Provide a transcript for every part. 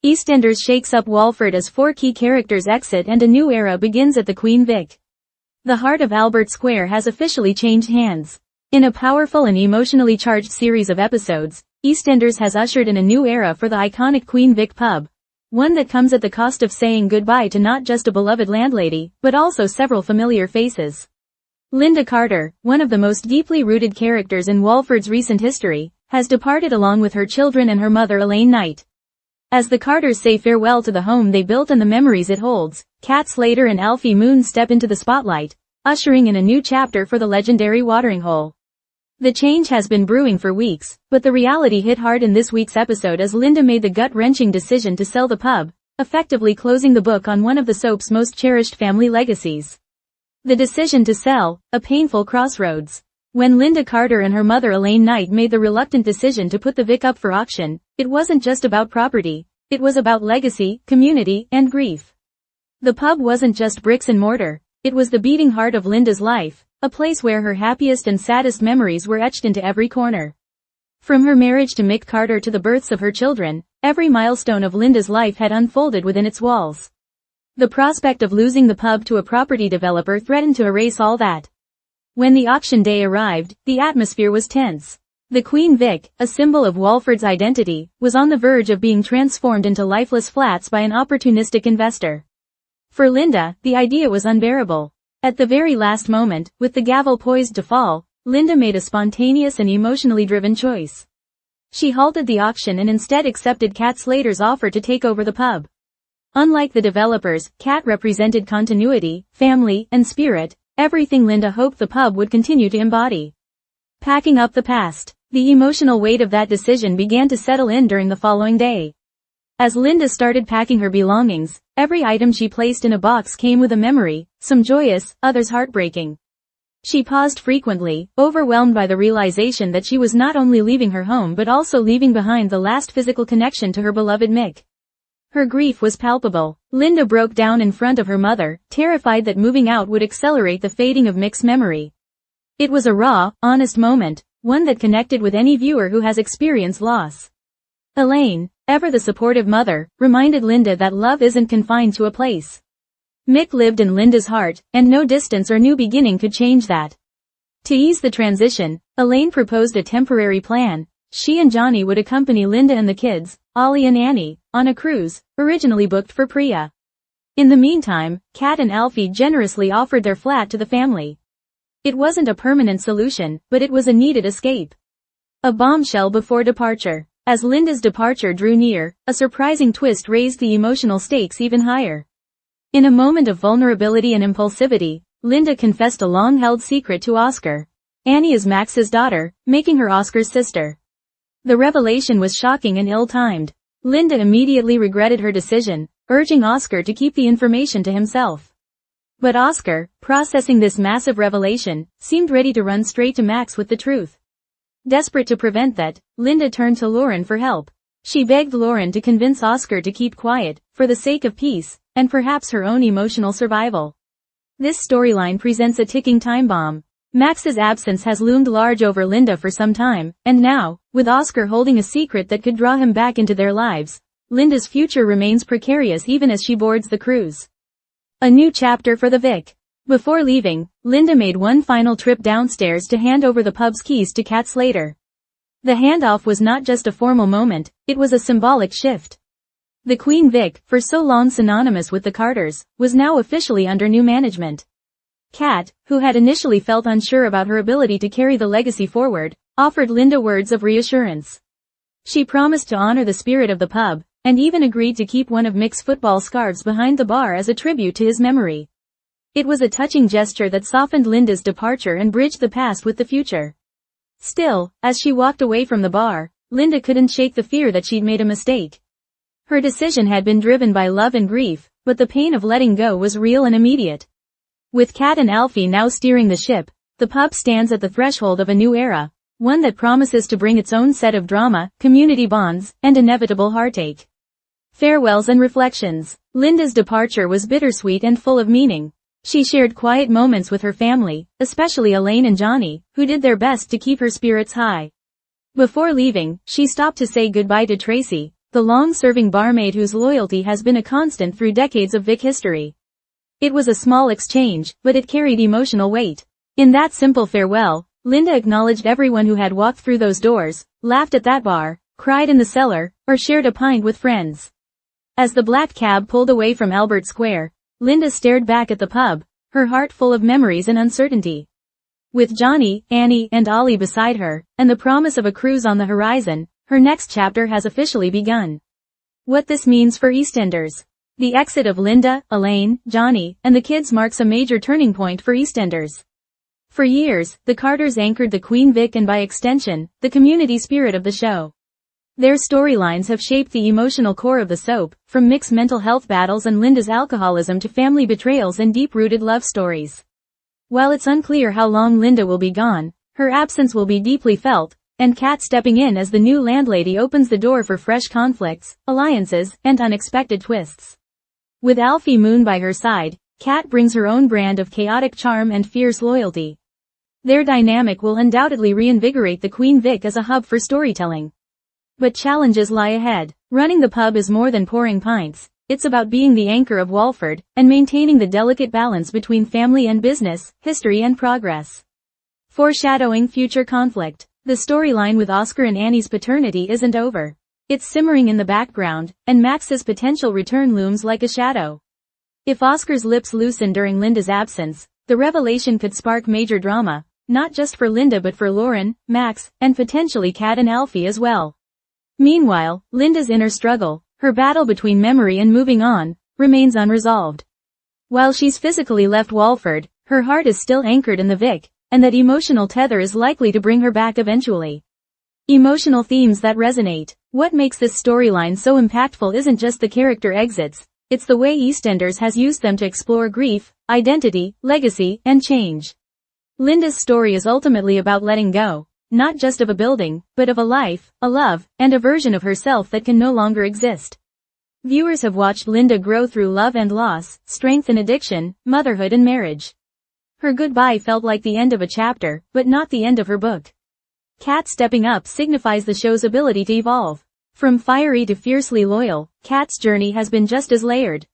EastEnders shakes up Walford as 4 key characters exit and a new era begins at the Queen Vic. The heart of Albert Square has officially changed hands. In a powerful and emotionally charged series of episodes, EastEnders has ushered in a new era for the iconic Queen Vic pub. One that comes at the cost of saying goodbye to not just a beloved landlady, but also several familiar faces. Linda Carter, one of the most deeply rooted characters in Walford's recent history, has departed along with her children and her mother Elaine Knight. As the Carters say farewell to the home they built and the memories it holds, Kat Slater and Alfie Moon step into the spotlight, ushering in a new chapter for the legendary watering hole. The change has been brewing for weeks, but the reality hit hard in this week's episode as Linda made the gut-wrenching decision to sell the pub, effectively closing the book on one of the soap's most cherished family legacies. The decision to sell, a painful crossroads. When Linda Carter and her mother Elaine Knight made the reluctant decision to put the Vic up for auction, it wasn't just about property, it was about legacy, community, and grief. The pub wasn't just bricks and mortar, it was the beating heart of Linda's life, a place where her happiest and saddest memories were etched into every corner. From her marriage to Mick Carter to the births of her children, every milestone of Linda's life had unfolded within its walls. The prospect of losing the pub to a property developer threatened to erase all that. When the auction day arrived, the atmosphere was tense. The Queen Vic, a symbol of Walford's identity, was on the verge of being transformed into lifeless flats by an opportunistic investor. For Linda, the idea was unbearable. At the very last moment, with the gavel poised to fall, Linda made a spontaneous and emotionally driven choice. She halted the auction and instead accepted Kat Slater's offer to take over the pub. Unlike the developers, Kat represented continuity, family, and spirit, everything Linda hoped the pub would continue to embody. Packing up the past. The emotional weight of that decision began to settle in during the following day. As Linda started packing her belongings, every item she placed in a box came with a memory, some joyous, others heartbreaking. She paused frequently, overwhelmed by the realization that she was not only leaving her home but also leaving behind the last physical connection to her beloved Mick. Her grief was palpable. Linda broke down in front of her mother, terrified that moving out would accelerate the fading of Mick's memory. It was a raw, honest moment, one that connected with any viewer who has experienced loss. Elaine, ever the supportive mother, reminded Linda that love isn't confined to a place. Mick lived in Linda's heart, and no distance or new beginning could change that. To ease the transition, Elaine proposed a temporary plan. She and Johnny would accompany Linda and the kids, Ollie and Annie, on a cruise, originally booked for Priya. In the meantime, Kat and Alfie generously offered their flat to the family. It wasn't a permanent solution, but it was a needed escape. A bombshell before departure. As Linda's departure drew near, a surprising twist raised the emotional stakes even higher. In a moment of vulnerability and impulsivity, Linda confessed a long-held secret to Oscar. Annie is Max's daughter, making her Oscar's sister. The revelation was shocking and ill-timed. Linda immediately regretted her decision, urging Oscar to keep the information to himself. But Oscar, processing this massive revelation, seemed ready to run straight to Max with the truth. Desperate to prevent that, Linda turned to Lauren for help. She begged Lauren to convince Oscar to keep quiet, for the sake of peace, and perhaps her own emotional survival. This storyline presents a ticking time bomb. Max's absence has loomed large over Linda for some time, and now, with Oscar holding a secret that could draw him back into their lives, Linda's future remains precarious even as she boards the cruise. A new chapter for the Vic. Before leaving, Linda made one final trip downstairs to hand over the pub's keys to Kat Slater. The handoff was not just a formal moment, it was a symbolic shift. The Queen Vic, for so long synonymous with the Carters, was now officially under new management. Kat, who had initially felt unsure about her ability to carry the legacy forward, offered Linda words of reassurance. She promised to honor the spirit of the pub, and even agreed to keep one of Mick's football scarves behind the bar as a tribute to his memory. It was a touching gesture that softened Linda's departure and bridged the past with the future. Still, as she walked away from the bar, Linda couldn't shake the fear that she'd made a mistake. Her decision had been driven by love and grief, but the pain of letting go was real and immediate. With Kat and Alfie now steering the ship, the pub stands at the threshold of a new era, one that promises to bring its own set of drama, community bonds, and inevitable heartache. Farewells and reflections. Linda's departure was bittersweet and full of meaning. She shared quiet moments with her family, especially Elaine and Johnny, who did their best to keep her spirits high. Before leaving, she stopped to say goodbye to Tracy, the long-serving barmaid whose loyalty has been a constant through decades of Vic history. It was a small exchange, but it carried emotional weight. In that simple farewell, Linda acknowledged everyone who had walked through those doors, laughed at that bar, cried in the cellar, or shared a pint with friends. As the black cab pulled away from Albert Square, Linda stared back at the pub, her heart full of memories and uncertainty. With Johnny, Annie, and Ollie beside her, and the promise of a cruise on the horizon, her next chapter has officially begun. What this means for EastEnders. The exit of Linda, Elaine, Johnny, and the kids marks a major turning point for EastEnders. For years, the Carters anchored the Queen Vic and by extension, the community spirit of the show. Their storylines have shaped the emotional core of the soap, from Mick's mental health battles and Linda's alcoholism to family betrayals and deep-rooted love stories. While it's unclear how long Linda will be gone, her absence will be deeply felt, and Kat stepping in as the new landlady opens the door for fresh conflicts, alliances, and unexpected twists. With Alfie Moon by her side, Kat brings her own brand of chaotic charm and fierce loyalty. Their dynamic will undoubtedly reinvigorate the Queen Vic as a hub for storytelling. But challenges lie ahead. Running the pub is more than pouring pints, it's about being the anchor of Walford, and maintaining the delicate balance between family and business, history and progress. Foreshadowing future conflict. The storyline with Oscar and Annie's paternity isn't over. It's simmering in the background, and Max's potential return looms like a shadow. If Oscar's lips loosen during Linda's absence, the revelation could spark major drama, not just for Linda but for Lauren, Max, and potentially Kat and Alfie as well. Meanwhile, Linda's inner struggle, her battle between memory and moving on, remains unresolved. While she's physically left Walford, her heart is still anchored in the Vic, and that emotional tether is likely to bring her back eventually. Emotional themes that resonate. What makes this storyline so impactful isn't just the character exits, it's the way EastEnders has used them to explore grief, identity, legacy, and change. Linda's story is ultimately about letting go, not just of a building, but of a life, a love, and a version of herself that can no longer exist. Viewers have watched Linda grow through love and loss, strength and addiction, motherhood and marriage. Her goodbye felt like the end of a chapter, but not the end of her book. Kat stepping up signifies the show's ability to evolve. From fiery to fiercely loyal, Kat's journey has been just as layered.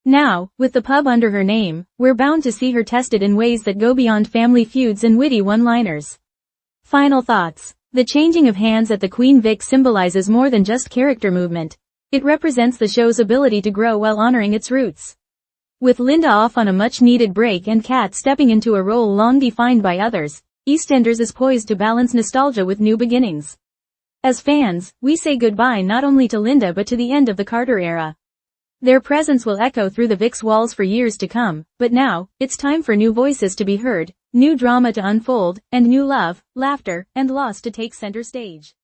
Now, with the pub under her name, we're bound to see her tested in ways that go beyond family feuds and witty one-liners. Final thoughts. The changing of hands at the Queen Vic symbolizes more than just character movement. It represents the show's ability to grow while honoring its roots. With Linda off on a much-needed break and Kat stepping into a role long defined by others, EastEnders is poised to balance nostalgia with new beginnings. As fans, we say goodbye not only to Linda but to the end of the Carter era. Their presence will echo through the Vic's walls for years to come, but now, it's time for new voices to be heard, new drama to unfold, and new love, laughter, and loss to take center stage.